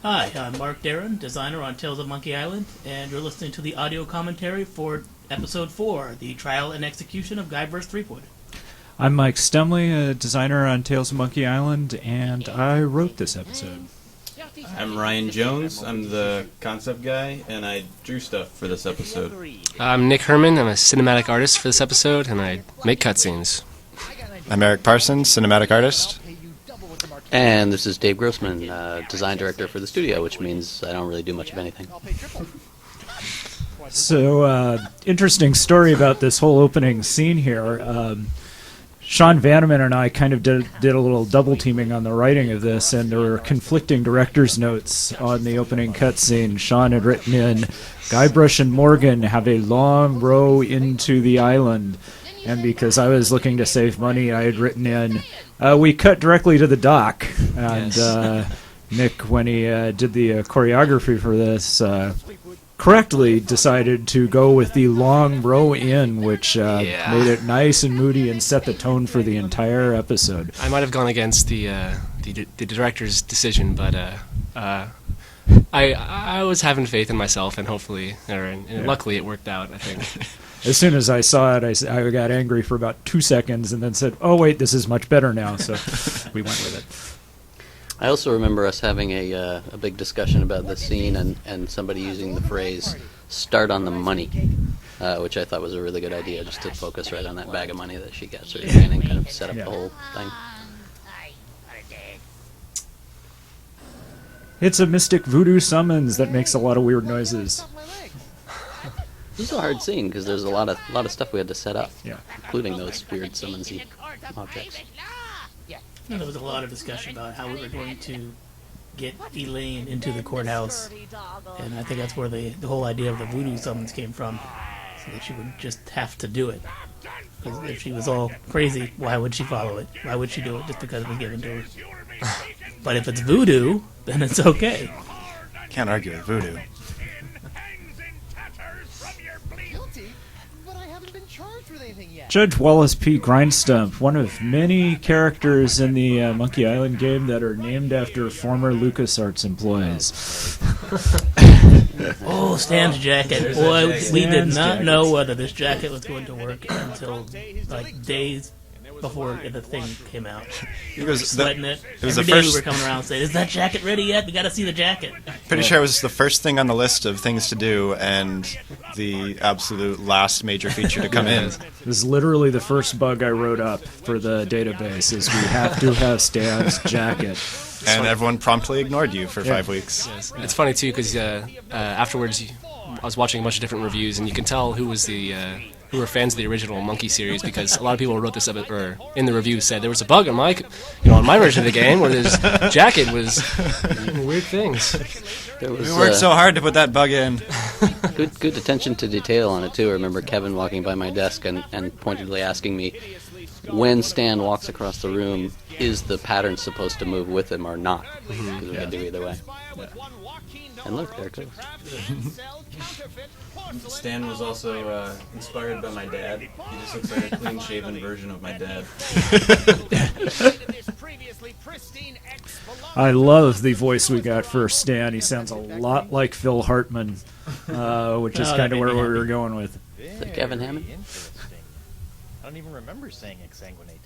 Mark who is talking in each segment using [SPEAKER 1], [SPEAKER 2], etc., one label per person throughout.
[SPEAKER 1] Hi, I'm Mark Darren, designer on Tales of Monkey Island, and you're listening to the audio commentary for episode 4, the trial and execution of Guybrush Threepwood.
[SPEAKER 2] I'm Mike Stemley, a designer on Tales of Monkey Island, and I wrote this episode.
[SPEAKER 3] I'm Ryan Jones. I'm the concept guy, and I drew stuff for this episode.
[SPEAKER 4] I'm Nick Herman. I'm a cinematic artist for this episode, and I make cutscenes.
[SPEAKER 5] I'm Eric Parsons, cinematic artist.
[SPEAKER 6] And this is Dave Grossman, design director for the studio, which means I don't really do much of anything.
[SPEAKER 2] So, interesting story about this whole opening scene here. Sean Vanneman and I kind of did a little double teaming on the writing of this, and there were conflicting director's notes on the opening cutscene. Sean had written in, Guybrush and Morgan have a long row into the island. And because I was looking to save money, I had written in, we cut directly to the dock. And Nick, when he did the choreography for this, correctly decided to go with the long row in, which made it nice and moody and set the tone for the entire episode.
[SPEAKER 4] I might have gone against the director's decision, but I was having faith in myself, and luckily it worked out, I think.
[SPEAKER 2] As soon as I saw it, I got angry for about 2 seconds and then said, oh, wait, this is much better now. So we went with it.
[SPEAKER 6] I also remember us having a big discussion about the scene and somebody using the phrase, start on the money, which I thought was a really good idea, just to focus right on that bag of money that she gets at the beginning, kind of set up the whole thing.
[SPEAKER 2] It's a mystic voodoo summons that makes a lot of weird noises.
[SPEAKER 6] This is a hard scene because there's a lot of stuff we had to set up,
[SPEAKER 2] Yeah.
[SPEAKER 6] including those weird summonsy objects.
[SPEAKER 1] And there was a lot of discussion about how we were going to get Elaine into the courthouse, and I think that's where the whole idea of the voodoo summons came from, so that she would just have to do it. Because if she was all crazy, why would she follow it? Why would she do it just because it was given to her? But if it's voodoo, then it's okay.
[SPEAKER 5] Can't argue with voodoo.
[SPEAKER 2] Judge Wallace P. Grindstump, one of many characters in the Monkey Island game that are named after former LucasArts employees.
[SPEAKER 1] Oh, Stan's jacket. Boy, we did not know whether this jacket was going to work until like days before the thing came out. We were sweating it. Every day we were coming around saying, is that jacket ready yet? We got to see the jacket.
[SPEAKER 5] Pretty sure it was the first thing on the list of things to do and the absolute last major feature to come in.
[SPEAKER 2] It was literally the first bug I wrote up for the database, is we have to have Stan's jacket.
[SPEAKER 5] And everyone promptly ignored you for 5 weeks.
[SPEAKER 4] Yes. It's funny, too, because afterwards I was watching a bunch of different reviews, and you can tell who were fans of the original Monkey series, because a lot of people wrote this up, or in the review said there was a bug on my version of the game where this jacket was weird things.
[SPEAKER 5] We worked so hard to put that bug in.
[SPEAKER 6] Good attention to detail on it too. I remember Kevin walking by my desk and pointedly asking me, when Stan walks across the room, is the pattern supposed to move with him or not? Because we could do either way. Yeah. And look, there it goes.
[SPEAKER 3] Stan was also inspired by my dad. He just looks like a clean-shaven version of my dad.
[SPEAKER 2] I love the voice we got for Stan. He sounds a lot like Phil Hartman, which is kind of where we were going with.
[SPEAKER 6] Is that Kevin Hammond?
[SPEAKER 7] I don't even remember saying exsanguinate.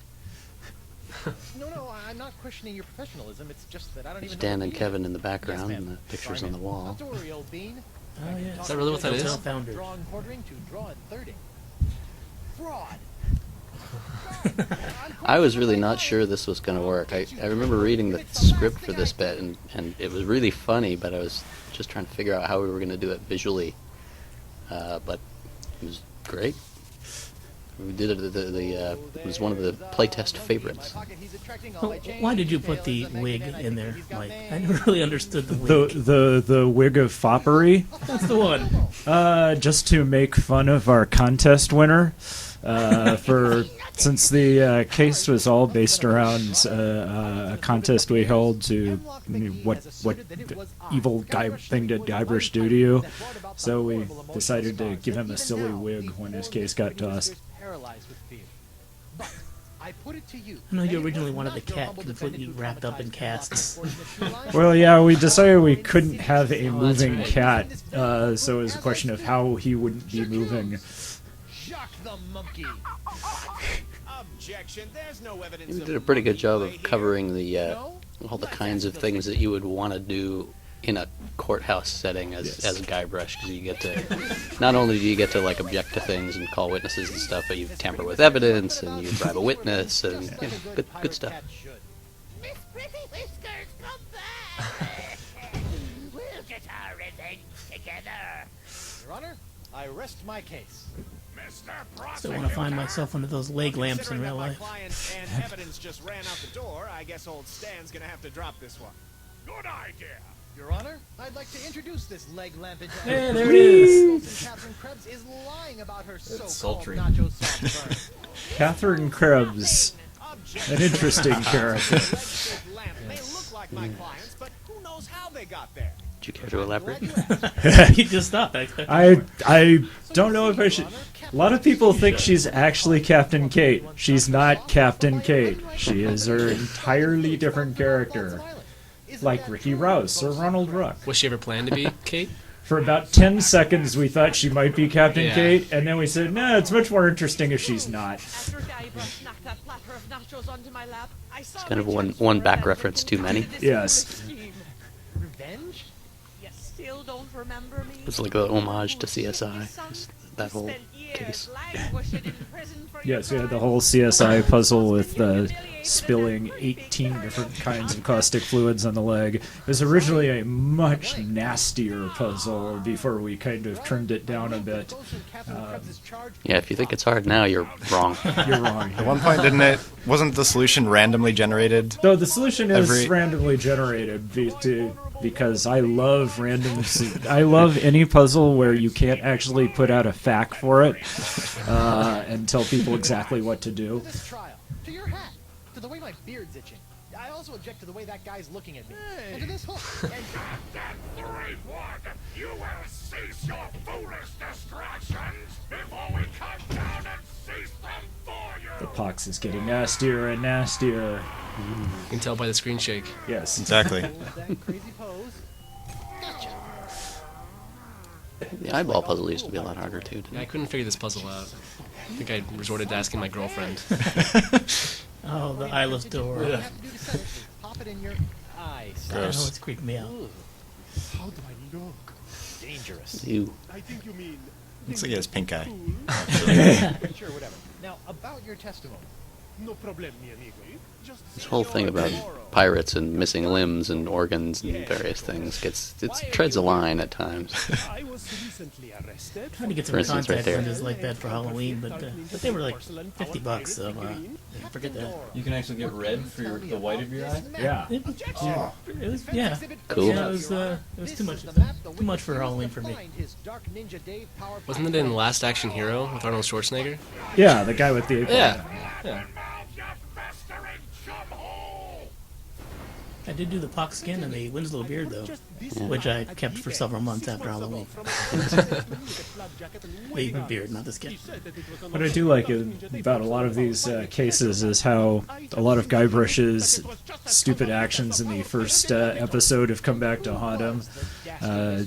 [SPEAKER 7] No, I'm not questioning your professionalism. It's just that I don't even
[SPEAKER 6] Stan and Kevin in the background, and the pictures on the wall.
[SPEAKER 1] Oh, yeah.
[SPEAKER 4] Is that really what that is?
[SPEAKER 7] Drawing quartering to drawing thirding. Fraud.
[SPEAKER 6] I was really not sure this was going to work. I remember reading the script for this bit, and it was really funny, but I was just trying to figure out how we were going to do it visually. But it was great. We did it. It was one of the playtest favorites.
[SPEAKER 1] Why did you put the wig in there, Mike? I never really understood the wig.
[SPEAKER 2] The wig of foppery?
[SPEAKER 1] That's the one.
[SPEAKER 2] Just to make fun of our contest winner. Since the case was all based around a contest we held to what evil thing did Guybrush do to you, so we decided to give him a silly wig when his case got tossed.
[SPEAKER 7] I put it to you.
[SPEAKER 1] I know you
[SPEAKER 7] Any
[SPEAKER 1] originally
[SPEAKER 7] person
[SPEAKER 1] wanted the
[SPEAKER 7] not your
[SPEAKER 1] cat
[SPEAKER 7] humble
[SPEAKER 1] completely
[SPEAKER 7] defendant who
[SPEAKER 1] wrapped up in
[SPEAKER 7] traumatized
[SPEAKER 1] cats.
[SPEAKER 7] Catherine for the shoe line?
[SPEAKER 2] Well, yeah, we decided we couldn't have a moving
[SPEAKER 4] right.
[SPEAKER 2] cat, so it was a question of how he wouldn't be moving.
[SPEAKER 7] Shock the monkey.
[SPEAKER 8] Objection. There's no evidence.
[SPEAKER 6] You
[SPEAKER 8] of
[SPEAKER 6] did a pretty good job
[SPEAKER 8] monkey
[SPEAKER 6] of
[SPEAKER 8] play
[SPEAKER 6] covering the
[SPEAKER 7] No?
[SPEAKER 6] all the kinds of things that you would want to do in a courthouse setting as Guybrush, because you get to not only do you get to like object to things and call witnesses and stuff, but you tamper with evidence and you bribe a witness and you know, good stuff.
[SPEAKER 9] Miss Pretty Whiskers, come back! We'll get our revenge together.
[SPEAKER 7] Your Honor, I rest my case.
[SPEAKER 1] Still want to find myself under those leg lamps in
[SPEAKER 8] Considering
[SPEAKER 1] real
[SPEAKER 8] that my
[SPEAKER 1] life.
[SPEAKER 8] client and evidence just ran out the door, I guess old Stan's gonna have to drop this one. Good idea.
[SPEAKER 7] Your Honor, I'd like to introduce this leg lamp into
[SPEAKER 1] Hey, there it is.
[SPEAKER 7] Catherine Krebs is lying about her so-called
[SPEAKER 3] sultry.
[SPEAKER 7] nacho sauce burn.
[SPEAKER 2] Catherine Krebs, an interesting character.
[SPEAKER 8] Leg-shaped lamp may look like my clients, but who knows how they got there?
[SPEAKER 6] Would you care to elaborate?
[SPEAKER 1] You just stopped.
[SPEAKER 2] I don't know if I should. A lot of people think she's actually Captain Kate. She's not Captain Kate. She is her entirely different character, like Ricky Rouse or Ronald Ruck.
[SPEAKER 4] Was she ever planned to be Kate?
[SPEAKER 2] For about 10 seconds, we thought she might be Captain
[SPEAKER 4] Yeah.
[SPEAKER 2] Kate, and then we said, no, it's much more interesting if she's not.
[SPEAKER 9] After Guybrush knocked that platter of nachos onto my lap, I saw
[SPEAKER 6] Kind of
[SPEAKER 9] my
[SPEAKER 6] one
[SPEAKER 9] chance
[SPEAKER 6] one
[SPEAKER 9] for
[SPEAKER 6] back
[SPEAKER 9] revenge
[SPEAKER 6] reference
[SPEAKER 9] and
[SPEAKER 6] too many.
[SPEAKER 9] concocted this
[SPEAKER 2] Yes.
[SPEAKER 9] foolish scheme.
[SPEAKER 7] Revenge?
[SPEAKER 9] You still don't remember me?
[SPEAKER 6] It's like a homage to CSI,
[SPEAKER 9] Son,
[SPEAKER 6] that
[SPEAKER 9] who
[SPEAKER 6] whole
[SPEAKER 9] spent years
[SPEAKER 6] case.
[SPEAKER 9] languishing in prison for your
[SPEAKER 2] Yes, we had the
[SPEAKER 9] crime.
[SPEAKER 2] whole CSI puzzle with spilling 18 different kinds of caustic fluids on the leg. It was originally a much nastier puzzle before we kind of trimmed it down a bit.
[SPEAKER 6] Yeah, if you think it's hard now, you're wrong.
[SPEAKER 2] You're wrong.
[SPEAKER 5] At one point, wasn't the solution randomly generated?
[SPEAKER 2] Though the solution is
[SPEAKER 5] Every-
[SPEAKER 2] randomly generated because I love I love any puzzle where you can't actually put out a fact for it and tell people exactly what to do.
[SPEAKER 7] This trial, to your hat, to the way my beard's itching. I also object to the way that guy's looking at me. And to this hook. And
[SPEAKER 8] You will cease your foolish distractions before we come down and cease them for you.
[SPEAKER 2] The pox is getting nastier and nastier.
[SPEAKER 4] You can tell by the screen shake.
[SPEAKER 2] Yes.
[SPEAKER 5] Exactly.
[SPEAKER 7] that crazy pose. Gotcha.
[SPEAKER 6] The eyeball puzzle used to be a lot harder too.
[SPEAKER 4] Yeah, I couldn't figure this puzzle out. I think I resorted to asking my girlfriend.
[SPEAKER 1] Oh, the eyeless door.
[SPEAKER 7] All you have to do to set it is pop it in your eye.
[SPEAKER 1] I know
[SPEAKER 5] Gross.
[SPEAKER 1] it's creeping me out.
[SPEAKER 8] How do I look?
[SPEAKER 7] Dangerous.
[SPEAKER 6] You
[SPEAKER 8] I think you mean
[SPEAKER 5] Looks like he has pink eye.
[SPEAKER 7] Sure, whatever. Now, about your testimony.
[SPEAKER 8] no problem, mi amigo. Just
[SPEAKER 6] this whole thing about pirates and missing limbs and organs and various things it treads a line at times.
[SPEAKER 8] I was recently arrested.
[SPEAKER 1] Trying to get
[SPEAKER 6] For
[SPEAKER 1] some
[SPEAKER 6] instance, right
[SPEAKER 1] contact
[SPEAKER 6] there.
[SPEAKER 1] lenses like that for Halloween, but they were like $50, so yeah, forget that.
[SPEAKER 3] You can actually get red for the white of your eye?
[SPEAKER 2] Yeah.
[SPEAKER 1] It was, yeah.
[SPEAKER 6] Cool.
[SPEAKER 1] Yeah, it was too much for Halloween for me.
[SPEAKER 4] Wasn't it in Last Action Hero with Arnold Schwarzenegger?
[SPEAKER 2] Yeah, the guy with the apron.
[SPEAKER 4] Yeah.
[SPEAKER 1] I did do the pock skin and the Winslow beard though, which I kept for several months after Halloween. The beard, not the skin.
[SPEAKER 2] What I do like about a lot of these cases is how a lot of Guybrush's stupid actions in the first episode have come back to haunt him.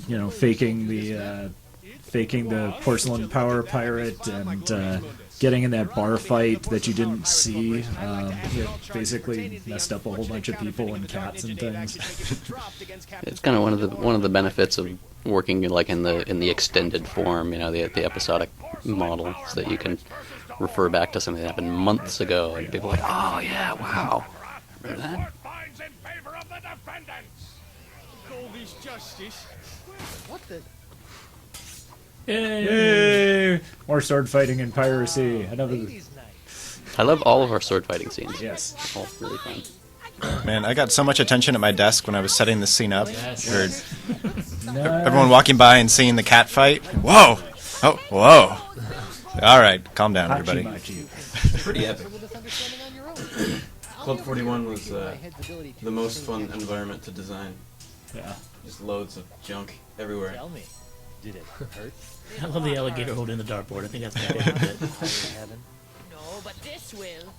[SPEAKER 2] You know, faking the porcelain power pirate and getting in that bar fight that you didn't see. It basically messed up a whole bunch of people and cats and things.
[SPEAKER 6] It's kind of one of the benefits of working like in the extended form, you know, the episodic model, so that you can refer back to something that happened months ago, and people are like, oh yeah, wow, remember that?
[SPEAKER 8] Finds in favor of the defendants. Goldie's justice.
[SPEAKER 7] What the?
[SPEAKER 2] Yay! More sword fighting and piracy. Another.
[SPEAKER 7] Ladies' night.
[SPEAKER 6] I love all of our sword fighting scenes.
[SPEAKER 2] Yes.
[SPEAKER 6] All really fun.
[SPEAKER 5] Man, I got so much attention at my desk when I was setting this scene up.
[SPEAKER 4] Yes.
[SPEAKER 5] Or everyone walking by and seeing the cat fight. Whoa! Oh, whoa! All right, calm down, everybody.
[SPEAKER 3] Pretty epic.
[SPEAKER 7] With this understanding on your own.
[SPEAKER 3] Club 41 was
[SPEAKER 7] My head's ability to
[SPEAKER 3] the most fun
[SPEAKER 7] distinguish.
[SPEAKER 3] environment to design.
[SPEAKER 2] Yeah.
[SPEAKER 3] Just loads of junk everywhere.
[SPEAKER 7] Tell me, did it hurt?
[SPEAKER 1] I love the alligator holding the dartboard. I think that's my favorite bit.
[SPEAKER 7] Higher heaven?
[SPEAKER 9] No, but this will.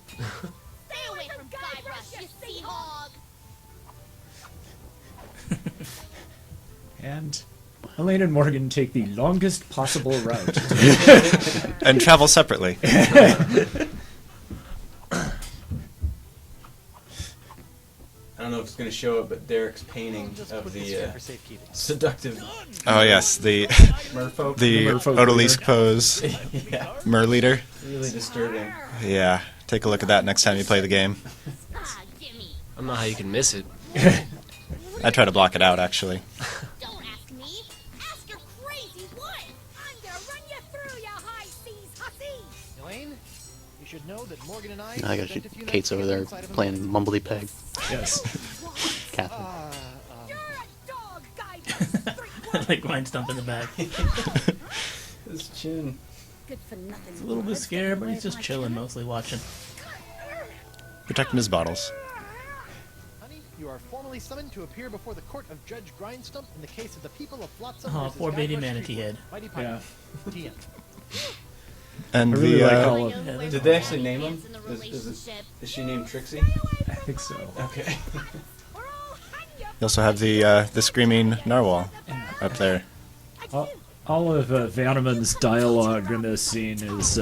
[SPEAKER 10] Stay away from Guybrush, you sea hog!
[SPEAKER 2] And Elaine and Morgan take the longest possible route.
[SPEAKER 5] And travel separately.
[SPEAKER 3] I don't know if it's going to show it, but Derek's painting
[SPEAKER 7] Just
[SPEAKER 3] of
[SPEAKER 7] put this
[SPEAKER 3] the
[SPEAKER 7] here for safekeeping.
[SPEAKER 3] seductive
[SPEAKER 5] Oh yes, the
[SPEAKER 3] merfolk.
[SPEAKER 2] Merfolk
[SPEAKER 5] odalisque
[SPEAKER 2] leader.
[SPEAKER 5] pose
[SPEAKER 3] Yeah,
[SPEAKER 5] mer leader.
[SPEAKER 3] really disturbing.
[SPEAKER 5] Yeah, take a look at that next time you play the game.
[SPEAKER 10] Ah, gimme.
[SPEAKER 4] I don't know how you can miss it.
[SPEAKER 5] I try to block it out actually.
[SPEAKER 10] Don't ask me. Ask your crazy wife. I'm gonna run you through, you high seas hussy.
[SPEAKER 7] Elaine, you should know that Morgan and I.
[SPEAKER 6] I got
[SPEAKER 7] spent a few
[SPEAKER 6] Kate's
[SPEAKER 7] nights
[SPEAKER 6] over there
[SPEAKER 7] inside of a
[SPEAKER 6] playing Mumbledy Peg.
[SPEAKER 2] Yes.
[SPEAKER 6] Catherine.
[SPEAKER 10] You're a dog, Guybrush.
[SPEAKER 1] Like mine stump in the back.
[SPEAKER 3] His chin.
[SPEAKER 10] Good for nothing.
[SPEAKER 1] He's a little bit scared, but he's just chilling, mostly watching.
[SPEAKER 5] Protecting his bottles.
[SPEAKER 7] Honey, you are formally summoned to appear before the court of Judge Grindstump in the case of the people of Flotsam
[SPEAKER 1] Oh,
[SPEAKER 7] versus
[SPEAKER 1] poor baby
[SPEAKER 7] Guybrush
[SPEAKER 1] manatee
[SPEAKER 7] Threepwood.
[SPEAKER 1] head.
[SPEAKER 7] Mighty
[SPEAKER 2] Yeah.
[SPEAKER 7] Pirate. TM.
[SPEAKER 5] And
[SPEAKER 2] I really
[SPEAKER 5] the
[SPEAKER 2] like all of
[SPEAKER 1] Yeah,
[SPEAKER 3] Did they actually name him?
[SPEAKER 10] In the
[SPEAKER 3] Is
[SPEAKER 10] relationship.
[SPEAKER 3] she named Trixie?
[SPEAKER 2] I think so.
[SPEAKER 3] Okay.
[SPEAKER 10] Or I'll hang you.
[SPEAKER 5] you also have the screaming narwhal up there.
[SPEAKER 2] All of Vanneman's dialogue in this scene is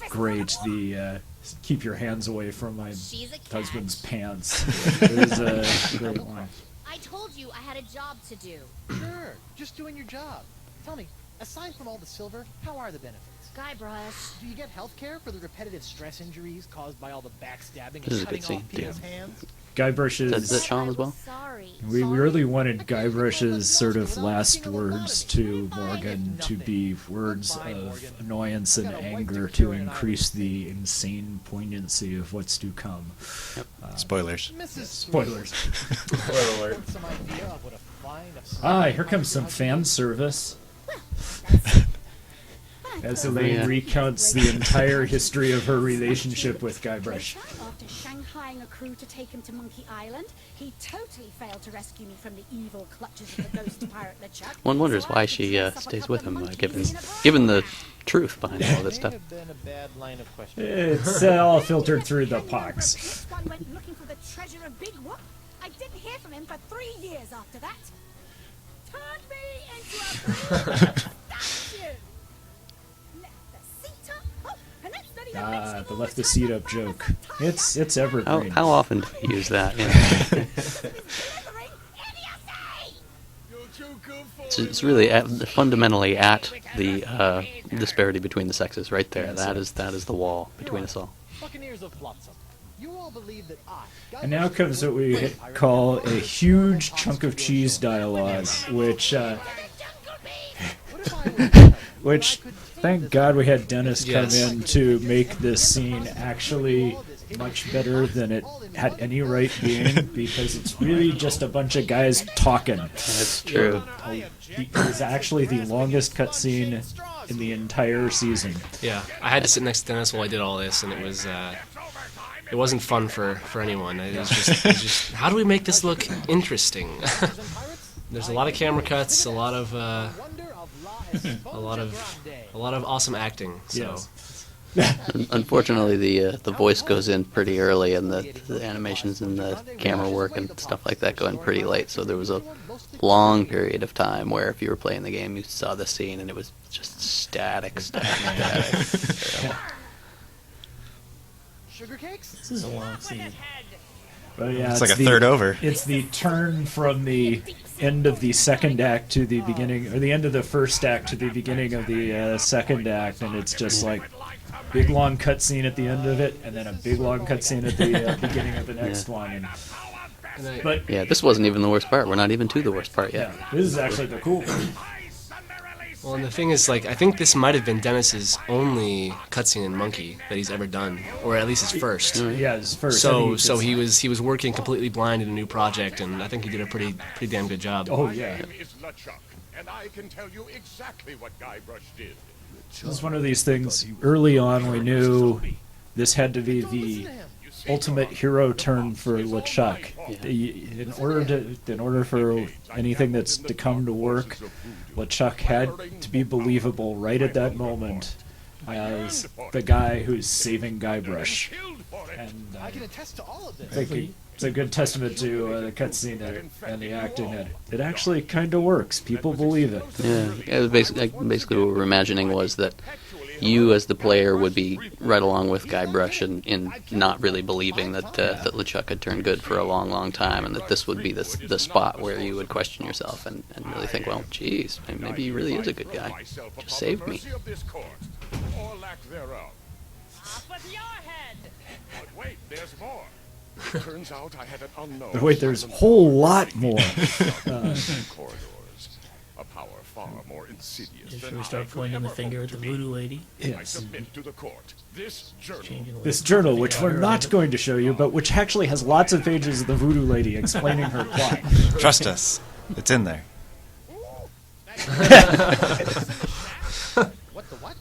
[SPEAKER 2] great. The keep your hands away from my
[SPEAKER 10] She's a cat.
[SPEAKER 2] husband's pants is a great line.
[SPEAKER 10] I told you I had a job to do.
[SPEAKER 7] Sure, just doing your job. Tell me, aside from all the silver, how are the benefits?
[SPEAKER 10] Guybrush.
[SPEAKER 7] Do you get health care for the repetitive stress injuries caused by all the backstabbing
[SPEAKER 6] This is
[SPEAKER 7] and
[SPEAKER 6] a good
[SPEAKER 7] cutting off
[SPEAKER 6] scene,
[SPEAKER 7] people's
[SPEAKER 6] yeah.
[SPEAKER 7] hands?
[SPEAKER 2] Guybrush
[SPEAKER 6] Is that
[SPEAKER 2] is.
[SPEAKER 6] Sean as well?
[SPEAKER 10] Sorry.
[SPEAKER 2] We really wanted Guybrush's sort of last words to Morgan to be words of annoyance and anger to increase the insane poignancy of what's to come.
[SPEAKER 5] Spoilers.
[SPEAKER 7] Mrs.
[SPEAKER 2] Spoilers.
[SPEAKER 3] Spoiler alert.
[SPEAKER 7] Some idea of what a fine of
[SPEAKER 2] Ah, here comes some fan service. As Elaine
[SPEAKER 6] Yeah.
[SPEAKER 2] recounts the entire history of her relationship with Guybrush.
[SPEAKER 11] After shanghaiing a crew to take him to Monkey Island, he totally failed to rescue me from the evil clutches of the ghost pirate LeChuck.
[SPEAKER 6] One wonders why she stays with him, given the truth behind all this stuff.
[SPEAKER 7] May have been a bad line of questioning.
[SPEAKER 2] It's all filtered through the pox.
[SPEAKER 11] This one went looking for the treasure of Big Whoop. I didn't hear from him for 3 years after that. Turned me into a statue. Left the seat up. Oh, and that's not even mentioning
[SPEAKER 2] The
[SPEAKER 11] all
[SPEAKER 2] left the
[SPEAKER 11] time
[SPEAKER 2] seat
[SPEAKER 11] my
[SPEAKER 2] up
[SPEAKER 11] father
[SPEAKER 2] joke.
[SPEAKER 11] was
[SPEAKER 2] It's evergreen.
[SPEAKER 6] How often do we use that? Yeah.
[SPEAKER 11] delivering idiocy.
[SPEAKER 6] It's really fundamentally at the disparity between the sexes right there. That is the wall between us all.
[SPEAKER 7] Buccaneers of Flotsam. You all believe that I.
[SPEAKER 2] And now comes what we call a huge chunk of cheese dialogue, which thank God we had Dennis come
[SPEAKER 4] Yes.
[SPEAKER 2] in to make this scene actually much better than it had any right being, because it's really just a bunch of guys talking.
[SPEAKER 6] That's true.
[SPEAKER 2] It was actually the longest cutscene in the entire season.
[SPEAKER 4] Yeah, I had to sit next to Dennis while I did all this, and it wasn't fun for anyone. It was just how do we make this look interesting? There's a lot of camera cuts, a lot of awesome acting. So
[SPEAKER 2] Yes.
[SPEAKER 6] Unfortunately, the voice goes in pretty early, and the animations and the camera work and stuff like that go in pretty late. So there was a long period of time where if you were playing the game, you saw the scene, and it was just static.
[SPEAKER 7] Sugar cakes?
[SPEAKER 1] This is a long scene.
[SPEAKER 2] But yeah,
[SPEAKER 5] It's like a third over.
[SPEAKER 2] It's the turn from the end of the second act to the beginning, or the end of the first act to the beginning of the second act, and it's just like big long cutscene at the end of it, and then a big long cutscene at the beginning of the next one. But
[SPEAKER 6] Yeah, this wasn't even the worst part. We're not even to the worst part yet.
[SPEAKER 2] yeah, this is actually the cool part.
[SPEAKER 4] well, and the thing is, like, I think this might have been Dennis's only cutscene in Monkey that he's ever done, or at least his first.
[SPEAKER 2] Yeah, his first.
[SPEAKER 4] So
[SPEAKER 2] I
[SPEAKER 4] so
[SPEAKER 2] think
[SPEAKER 4] he was working completely blind in a new project, and I think he did a pretty damn good job.
[SPEAKER 2] Oh yeah,
[SPEAKER 8] My name is LeChuck, and I can tell you exactly what Guybrush did.
[SPEAKER 2] this is one of these things. Early on, we knew this had to be the ultimate hero turn for LeChuck. In order for anything that's to come to work, LeChuck had to be believable right at that moment as the guy who's saving Guybrush. And
[SPEAKER 7] I can attest to all of this.
[SPEAKER 2] I think it's a good testament to the cutscene and the acting. It actually kind of works. People believe it.
[SPEAKER 6] Yeah, it was basically what we were imagining was that you, as the player, would be right along with Guybrush in not really believing that that LeChuck had turned good for a long, long time, and that this would be the spot where you would question yourself and really think, well, geez, maybe he really is a good guy. Just saved me.
[SPEAKER 8] Or lack thereof.
[SPEAKER 9] With your head!
[SPEAKER 8] But wait, there's more. It turns out I had an unknown.
[SPEAKER 2] But wait, there's a whole lot more.
[SPEAKER 8] Corridors. A power far more insidious
[SPEAKER 1] Should
[SPEAKER 8] than
[SPEAKER 1] we start
[SPEAKER 8] I could
[SPEAKER 1] pointing the
[SPEAKER 8] ever
[SPEAKER 1] finger
[SPEAKER 8] hope
[SPEAKER 1] at the
[SPEAKER 8] to be.
[SPEAKER 1] voodoo lady?
[SPEAKER 8] I
[SPEAKER 2] Yes.
[SPEAKER 8] submit to the court. This journal.
[SPEAKER 1] Changing the way
[SPEAKER 2] This
[SPEAKER 1] we
[SPEAKER 2] journal,
[SPEAKER 1] think
[SPEAKER 2] which
[SPEAKER 1] about
[SPEAKER 2] we're
[SPEAKER 1] her,
[SPEAKER 2] not
[SPEAKER 1] but-
[SPEAKER 2] going to show you, but which actually has lots of pages of the voodoo lady explaining her plot.
[SPEAKER 5] Trust us. It's in there.
[SPEAKER 7] What the what?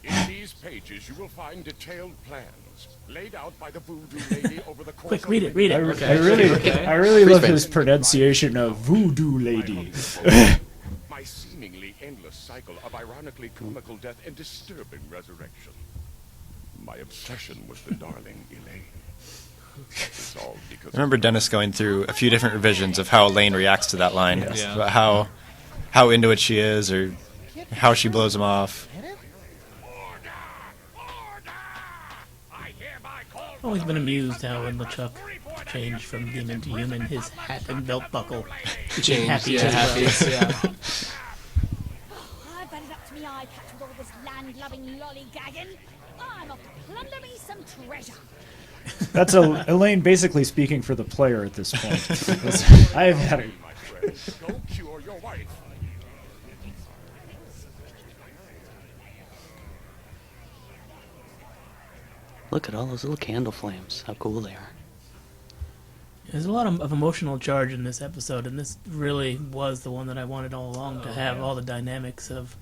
[SPEAKER 8] In these pages, you will find detailed plans laid out by the voodoo lady over the course
[SPEAKER 1] Quick,
[SPEAKER 8] of
[SPEAKER 1] read it, read it.
[SPEAKER 2] I really love his pronunciation of voodoo lady.
[SPEAKER 8] My seemingly endless cycle of ironically comical death and disturbing resurrection. My obsession with the darling Elaine. It's all because
[SPEAKER 5] I remember Dennis going through a few different revisions of how Elaine reacts to that line.
[SPEAKER 4] Yeah.
[SPEAKER 5] About how into it she is, or how she blows him off.
[SPEAKER 1] I've always been amused how when LeChuck changed from demon to human, his hat and belt buckle became
[SPEAKER 4] Changed,
[SPEAKER 1] happy
[SPEAKER 4] yeah,
[SPEAKER 1] as well.
[SPEAKER 4] happy, yeah.
[SPEAKER 11] I've had it up to me eye patch with all this land-loving lollygagging. I'm off to plunder me some treasure.
[SPEAKER 2] That's Elaine basically speaking for the player at this point. I've had it.
[SPEAKER 8] my friend, go cure your wife.
[SPEAKER 6] Look at all those little candle flames. How cool they are.
[SPEAKER 1] There's a lot of emotional charge in this episode, and this really was the one that I wanted all along, to have all the dynamics of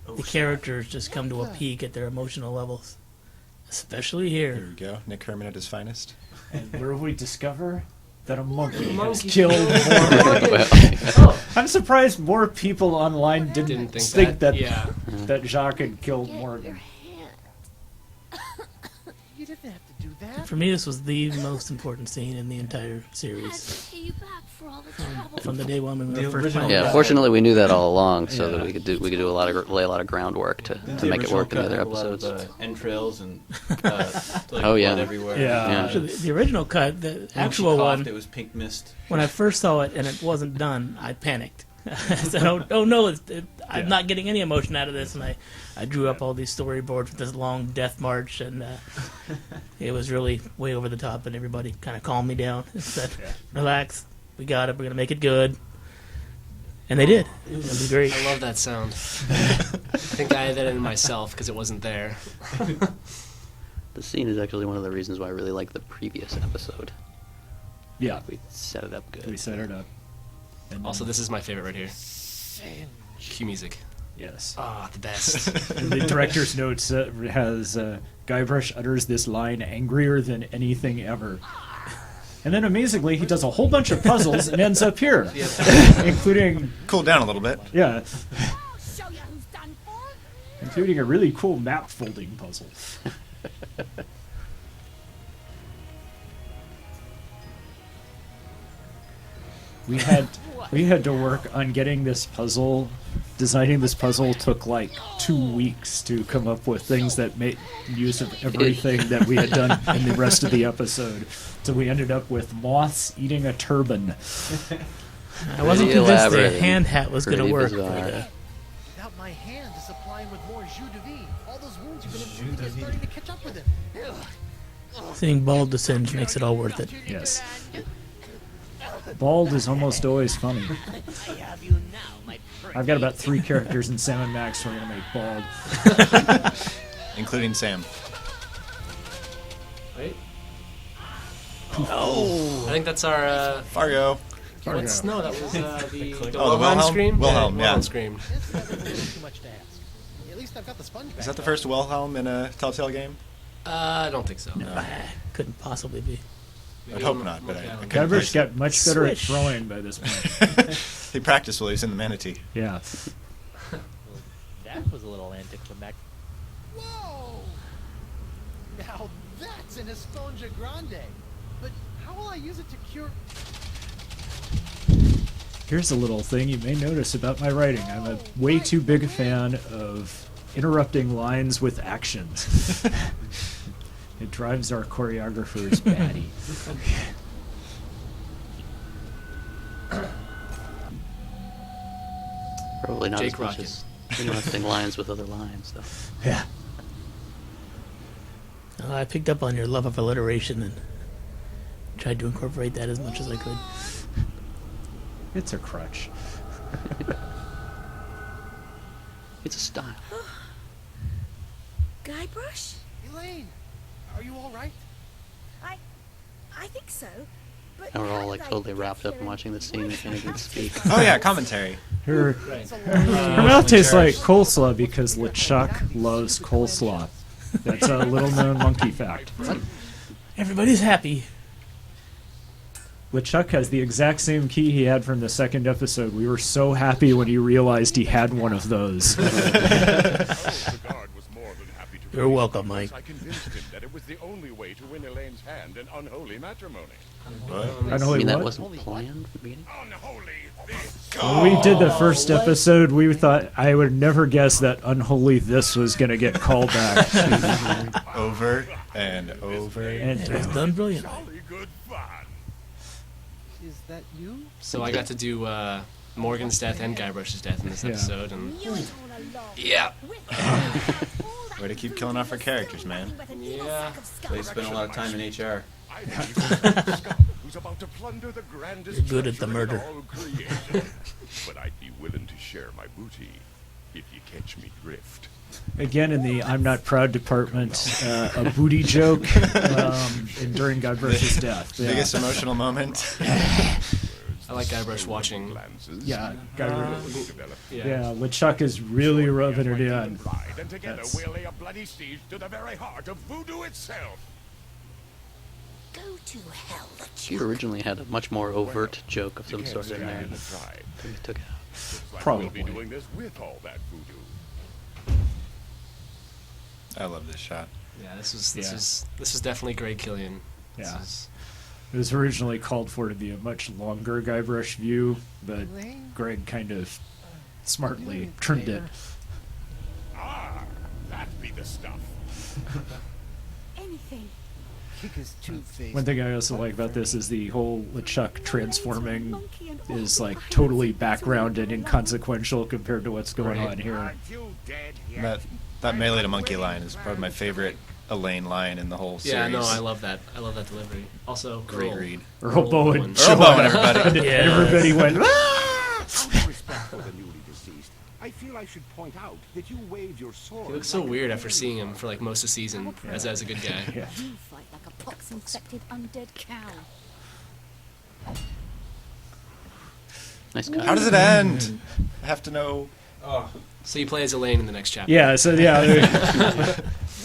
[SPEAKER 1] the characters just come to a peak at their emotional levels. Especially
[SPEAKER 5] Here
[SPEAKER 1] here.
[SPEAKER 5] we go. Nick Herman at his finest.
[SPEAKER 2] And where we discover that a monkey has killed more.
[SPEAKER 6] Well,
[SPEAKER 2] I'm surprised more people online didn't
[SPEAKER 4] Didn't
[SPEAKER 2] think that
[SPEAKER 4] Yeah.
[SPEAKER 2] that Jacques had killed Morgan.
[SPEAKER 7] You didn't have to do that.
[SPEAKER 1] For me, this was the most important scene in the entire series.
[SPEAKER 10] Pay you back for all the trouble.
[SPEAKER 1] From the day one when we
[SPEAKER 2] The
[SPEAKER 1] were first
[SPEAKER 2] original-
[SPEAKER 1] playing.
[SPEAKER 6] yeah, fortunately we knew that all along, so
[SPEAKER 2] Yeah.
[SPEAKER 6] that we could do lay a lot of groundwork to make it work in the other episodes.
[SPEAKER 3] Entrails and
[SPEAKER 6] Oh, yeah.
[SPEAKER 3] blood everywhere.
[SPEAKER 2] Yeah.
[SPEAKER 6] Yeah.
[SPEAKER 1] Actually, the original cut, the
[SPEAKER 3] When she
[SPEAKER 1] actual
[SPEAKER 3] coughed,
[SPEAKER 1] one,
[SPEAKER 3] it was pink mist.
[SPEAKER 1] when I first saw it and it wasn't done, I panicked. I said, oh no, I'm not getting any emotion out of this. And I drew up all these storyboards with this long death march, and it was really way over the top, and everybody kind of calmed me down and said, relax, we got it, we're going to make it good. And they did. It was great.
[SPEAKER 4] I love that sound. I think I added it in myself because it wasn't there.
[SPEAKER 6] The scene is actually one of the reasons why I really like the previous episode.
[SPEAKER 2] Yeah,
[SPEAKER 6] We set it up good.
[SPEAKER 2] we set it up. And
[SPEAKER 4] Also, this is my favorite right here. Cue music.
[SPEAKER 2] yes.
[SPEAKER 4] Ah, the best.
[SPEAKER 2] The director's notes has Guybrush utters this line angrier than anything ever. And then amazingly, he does a whole bunch of puzzles and ends up here, including
[SPEAKER 5] Cool down a little bit.
[SPEAKER 2] yeah,
[SPEAKER 11] I'll show you who's done for.
[SPEAKER 2] including a really cool map folding puzzle. We had to work on getting this puzzle. Designing this puzzle took like 2 weeks to come up with things that made use of everything that we had done in the rest of the episode. So we ended up with moths eating a turban.
[SPEAKER 1] I wasn't
[SPEAKER 6] Pretty
[SPEAKER 1] convinced the
[SPEAKER 6] elaborate.
[SPEAKER 1] hand hat was going to
[SPEAKER 6] Pretty
[SPEAKER 1] work.
[SPEAKER 6] bizarre.
[SPEAKER 1] But,
[SPEAKER 7] Without my hand to supply him with more jus de vie, all those wounds you've been inflicting are starting to catch up with him.
[SPEAKER 1] seeing bald to singe makes it all worth it.
[SPEAKER 2] Yes. Bald is almost always funny. I've got about 3 characters in Sam and Max who are going to make bald.
[SPEAKER 5] Including Sam.
[SPEAKER 4] Wait. Oh! I think that's our.
[SPEAKER 5] Fargo.
[SPEAKER 4] What's no? That was the
[SPEAKER 5] Oh, the
[SPEAKER 4] Wilhelm
[SPEAKER 5] Wilhelm?
[SPEAKER 4] scream.
[SPEAKER 5] Wilhelm, yeah.
[SPEAKER 4] Wilhelm scream.
[SPEAKER 7] This isn't really too much to ask. At least I've got the sponge back.
[SPEAKER 5] Is that the first Wilhelm in a Telltale game?
[SPEAKER 4] I don't think so.
[SPEAKER 1] Couldn't possibly be.
[SPEAKER 5] I'd hope not, but I couldn't
[SPEAKER 2] Guybrush
[SPEAKER 5] place it.
[SPEAKER 2] got much better at
[SPEAKER 1] Swish.
[SPEAKER 2] throwing by this point.
[SPEAKER 5] He practiced while he was in the Manatee.
[SPEAKER 2] Yeah.
[SPEAKER 7] That was a little anticlimactic. Whoa! Now That's an esponja grande. But how will I use it to cure...
[SPEAKER 2] Here's a little thing you may notice about my writing. I'm a way too big a fan of interrupting lines with actions. It drives our choreographers batty.
[SPEAKER 6] Probably not
[SPEAKER 4] Jake
[SPEAKER 6] as much
[SPEAKER 4] Rocket.
[SPEAKER 6] as interrupting lines with other lines, though.
[SPEAKER 2] Yeah.
[SPEAKER 1] I picked up on your love of alliteration and tried to incorporate that as much as I could.
[SPEAKER 2] It's a crutch.
[SPEAKER 6] It's a style.
[SPEAKER 11] Guybrush?
[SPEAKER 7] Elaine, are you all right?
[SPEAKER 11] I think so. But
[SPEAKER 6] And we're all
[SPEAKER 11] how
[SPEAKER 6] like
[SPEAKER 11] did I
[SPEAKER 6] totally
[SPEAKER 11] get
[SPEAKER 6] wrapped up
[SPEAKER 11] here
[SPEAKER 6] in watching the
[SPEAKER 11] and
[SPEAKER 6] scene and
[SPEAKER 11] why
[SPEAKER 6] can't even
[SPEAKER 11] did I
[SPEAKER 6] speak.
[SPEAKER 5] Oh yeah, commentary.
[SPEAKER 2] Her mouth tastes like coleslaw because LeChuck loves coleslaw. That's a little-known monkey fact.
[SPEAKER 1] Everybody's happy.
[SPEAKER 2] LeChuck has the exact same key he had from the second episode. We were so happy when he realized he had one of those.
[SPEAKER 1] You're welcome, Mike.
[SPEAKER 8] I convinced him that it was the only way to win Elaine's hand in unholy matrimony.
[SPEAKER 2] Unholy
[SPEAKER 6] I mean, that
[SPEAKER 2] what?
[SPEAKER 6] wasn't planned from the beginning?
[SPEAKER 8] Unholy
[SPEAKER 2] When we did the first episode, we thought I would never guess that Unholy This was going to get called back.
[SPEAKER 5] Over and over.
[SPEAKER 2] And
[SPEAKER 1] It was done brilliantly.
[SPEAKER 8] good fun.
[SPEAKER 7] Is that you?
[SPEAKER 4] So I got to do Morgan's death and Guybrush's death in this
[SPEAKER 2] Yeah.
[SPEAKER 4] episode, and
[SPEAKER 11] You went all along.
[SPEAKER 4] yeah,
[SPEAKER 5] Way to keep killing off our characters, man.
[SPEAKER 4] yeah.
[SPEAKER 3] They spent a lot of time in HR.
[SPEAKER 8] I believe it's the scum who's about to plunder the grandest
[SPEAKER 1] You're good at the
[SPEAKER 8] treasure in
[SPEAKER 1] murder.
[SPEAKER 8] all creation. But I'd be willing to share my booty if you catch me drift.
[SPEAKER 2] again, in the I'm Not Proud department, a booty joke during Guybrush's death. Yeah.
[SPEAKER 5] Biggest emotional moment.
[SPEAKER 4] I like Guybrush watching.
[SPEAKER 8] Glances.
[SPEAKER 2] Yeah, Guybrush.
[SPEAKER 8] Develop
[SPEAKER 2] Yeah, LeChuck is really rubbing it in.
[SPEAKER 8] pride, and together
[SPEAKER 2] That's-
[SPEAKER 8] we'll lay a bloody siege to the very heart of voodoo itself.
[SPEAKER 11] Go to hell,
[SPEAKER 6] He originally had a much more overt joke of
[SPEAKER 8] You
[SPEAKER 6] some
[SPEAKER 8] can't
[SPEAKER 6] sort
[SPEAKER 8] say
[SPEAKER 6] in
[SPEAKER 8] I
[SPEAKER 6] there.
[SPEAKER 8] hadn't
[SPEAKER 6] But
[SPEAKER 8] tried.
[SPEAKER 6] he took it out.
[SPEAKER 8] Looks like
[SPEAKER 2] Probably.
[SPEAKER 8] we'll be doing this with all that voodoo.
[SPEAKER 5] I love this shot.
[SPEAKER 4] Yeah, this was
[SPEAKER 2] Yeah.
[SPEAKER 4] definitely Greg Killian. This
[SPEAKER 2] Yeah.
[SPEAKER 4] is-
[SPEAKER 2] It was originally called for to be a much longer Guybrush view, but
[SPEAKER 7] Elaine?
[SPEAKER 2] Greg kind of smartly trimmed it.
[SPEAKER 8] Ah, that be the stuff.
[SPEAKER 11] anything.
[SPEAKER 7] Kick his two-faced.
[SPEAKER 2] One thing I also like about this is the whole LeChuck transforming is like totally background and inconsequential compared to what's going on here.
[SPEAKER 5] That melee to monkey line is probably my favorite Elaine line in the whole series.
[SPEAKER 4] Yeah, no, I love that. I love that delivery. Also,
[SPEAKER 5] Great
[SPEAKER 4] Earl.
[SPEAKER 5] read.
[SPEAKER 2] Earl Bowen.
[SPEAKER 5] Earl Bowen, everybody.
[SPEAKER 2] And everybody went, "Ah!"
[SPEAKER 12] Out of respect for the newly deceased, I feel I should point out that you waved your sword.
[SPEAKER 4] He looks so weird after seeing him for like most of the season as a good guy.
[SPEAKER 2] Yeah.
[SPEAKER 11] You fight like a pox-infected undead cow.
[SPEAKER 6] Nice cut.
[SPEAKER 5] How does it end? I have to know.
[SPEAKER 4] So you play as Elaine in the next chapter.
[SPEAKER 2] Yeah, so yeah,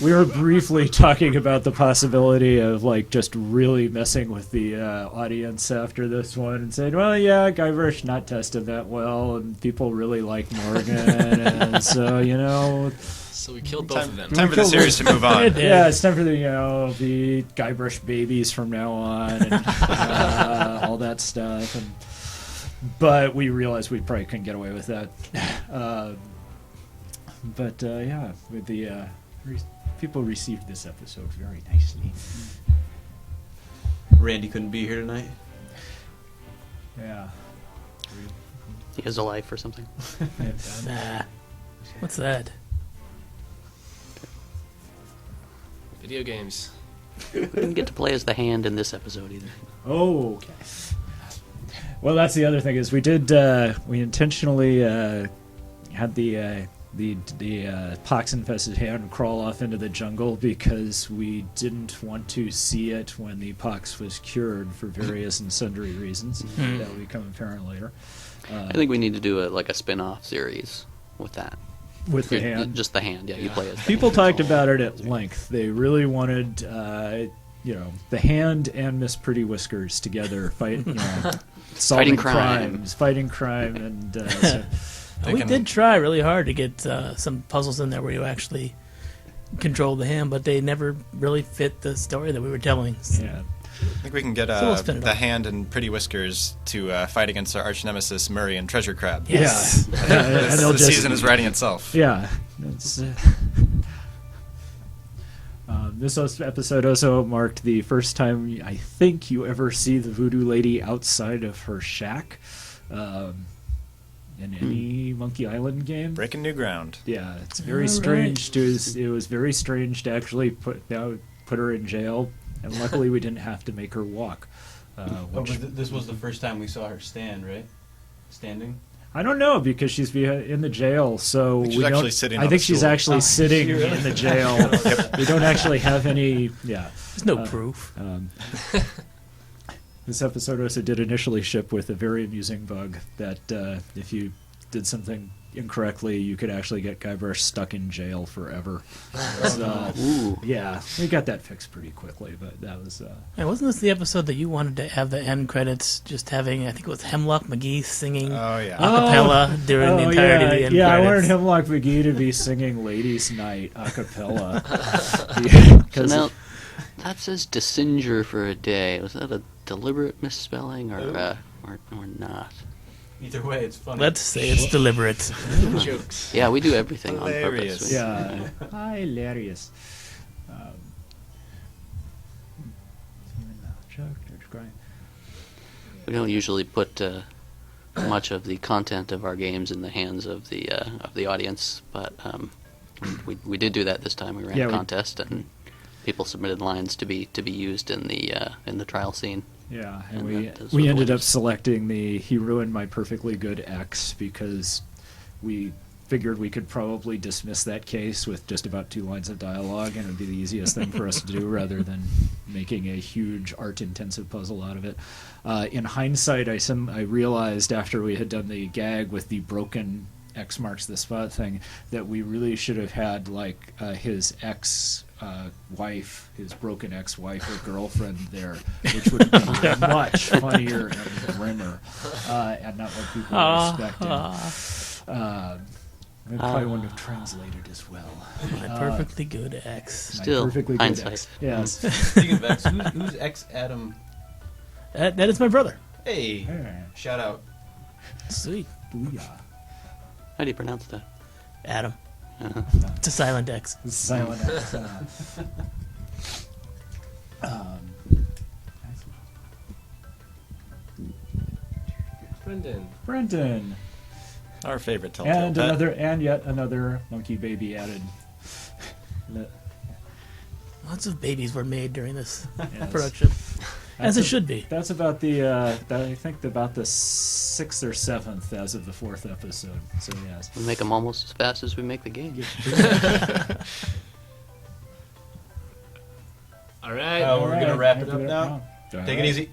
[SPEAKER 2] we were briefly talking about the possibility of like just really messing with the audience after this one and saying, well, yeah, Guybrush not tested that well, and people really like Morgan, and so
[SPEAKER 4] So we killed both of them.
[SPEAKER 5] Time for the series to move on.
[SPEAKER 2] Yeah, it's time for the Guybrush babies from now on, and all that stuff. But we realized we probably couldn't get away with that. But yeah, with the people received this episode very nicely.
[SPEAKER 3] Randy couldn't be here tonight.
[SPEAKER 2] Yeah.
[SPEAKER 6] He has a life or something.
[SPEAKER 1] Nah. What's that?
[SPEAKER 4] Video games.
[SPEAKER 6] We didn't get to play as the hand in this episode either.
[SPEAKER 2] Oh, okay. Well, that's the other thing is we did we intentionally had the pox-infested hand crawl off into the jungle because we didn't want to see it when the pox was cured for various and sundry reasons. That will become apparent later.
[SPEAKER 6] I think we need to do a spin-off series with that.
[SPEAKER 2] With the hand?
[SPEAKER 6] Just the hand, yeah. You play as the
[SPEAKER 2] People
[SPEAKER 6] hand.
[SPEAKER 2] talked about it at length. They really wanted, the hand and Miss Pretty Whiskers together solving
[SPEAKER 6] Fighting crime.
[SPEAKER 2] crimes, fighting crime, and so
[SPEAKER 1] We did try really hard to get some puzzles in there where you actually control the hand, but they never really fit the story that we were telling.
[SPEAKER 2] Yeah.
[SPEAKER 5] I think we can get
[SPEAKER 1] So we'll spin it
[SPEAKER 5] the
[SPEAKER 1] up.
[SPEAKER 5] hand and Pretty Whiskers to fight against our arch nemesis Murray and Treasure Crab.
[SPEAKER 1] Yes.
[SPEAKER 2] Yeah.
[SPEAKER 5] This,
[SPEAKER 2] they'll
[SPEAKER 5] the
[SPEAKER 2] just-
[SPEAKER 5] season is writing itself.
[SPEAKER 2] Yeah. It's, this episode also marked the first time I think you ever see the voodoo lady outside of her shack in any Monkey Island game.
[SPEAKER 5] Breaking new ground.
[SPEAKER 2] Yeah, it's very
[SPEAKER 1] All
[SPEAKER 2] strange. It was very strange to actually put her in jail, and luckily we didn't have to make her walk.
[SPEAKER 3] This was the first time we saw her stand, right? Standing.
[SPEAKER 2] I don't know because she's in the jail, so
[SPEAKER 5] I think she's
[SPEAKER 2] we don't.
[SPEAKER 5] actually sitting
[SPEAKER 2] I
[SPEAKER 5] on
[SPEAKER 2] think
[SPEAKER 5] a
[SPEAKER 2] she's
[SPEAKER 5] stool.
[SPEAKER 2] actually sitting
[SPEAKER 3] really?
[SPEAKER 2] in the jail. We don't actually have any. Yeah,
[SPEAKER 1] There's no proof.
[SPEAKER 2] This episode also did initially ship with a very amusing bug that if you did something incorrectly, you could actually get Guybrush stuck in jail forever. So, yeah, we got that fixed pretty quickly, but that was.
[SPEAKER 1] Hey, wasn't this the episode that you wanted to have the end credits just having, I think it was Hemlock McGee singing
[SPEAKER 5] Oh, yeah.
[SPEAKER 1] a cappella during the entirety of the end
[SPEAKER 2] yeah, I wanted
[SPEAKER 1] credits?
[SPEAKER 2] Hemlock McGee to be singing Ladies' Night a cappella.
[SPEAKER 6] So now, that says Desinger for a day. Was that a deliberate misspelling or not?
[SPEAKER 3] Either way, it's funny.
[SPEAKER 1] Let's say it's deliberate.
[SPEAKER 3] Jokes.
[SPEAKER 6] Yeah, we do everything
[SPEAKER 5] Hilarious.
[SPEAKER 6] on purpose.
[SPEAKER 2] Yeah, hilarious.
[SPEAKER 6] We don't usually put much of the content of our games in the hands of the audience, but we did do that this time. We ran a contest, and people submitted lines to be used in the trial scene.
[SPEAKER 2] Yeah, and
[SPEAKER 6] those
[SPEAKER 2] we
[SPEAKER 6] were the
[SPEAKER 2] ended up
[SPEAKER 6] winners.
[SPEAKER 2] selecting the He Ruined My Perfectly Good Ex because we figured we could probably dismiss that case with just about 2 lines of dialogue, and it would be the easiest thing for us to do rather than making a huge art-intensive puzzle out of it. In hindsight, I realized after we had done the gag with the broken X marks the spot thing that we really should have had like his wife, his broken ex-wife or girlfriend there, which would be much funnier and grimmer, and not what people were expecting. It probably wouldn't have translated as well.
[SPEAKER 1] My perfectly good ex.
[SPEAKER 6] Still,
[SPEAKER 2] My perfectly good
[SPEAKER 6] hindsight.
[SPEAKER 2] ex. Yes.
[SPEAKER 3] Speaking of X, who's ex Adam?
[SPEAKER 1] That is my brother.
[SPEAKER 3] Hey,
[SPEAKER 2] Yeah.
[SPEAKER 3] shout out.
[SPEAKER 1] Sweet.
[SPEAKER 2] Booyah.
[SPEAKER 6] How do you pronounce that?
[SPEAKER 1] Adam.
[SPEAKER 6] Uh-huh.
[SPEAKER 1] It's a silent X.
[SPEAKER 2] Silent X. Brendan.
[SPEAKER 5] Our favorite telltale pet.
[SPEAKER 2] And yet another monkey baby added.
[SPEAKER 1] Lots of babies were made during this
[SPEAKER 2] Yes.
[SPEAKER 1] production, as
[SPEAKER 2] That's
[SPEAKER 1] it should be.
[SPEAKER 2] That's about I think about the 6th or 7th as of the 4th episode. So yes.
[SPEAKER 6] We make them almost as fast as we make the game.
[SPEAKER 4] All right.
[SPEAKER 3] We're gonna wrap it up now.
[SPEAKER 2] All
[SPEAKER 3] Take it
[SPEAKER 2] right.
[SPEAKER 3] easy.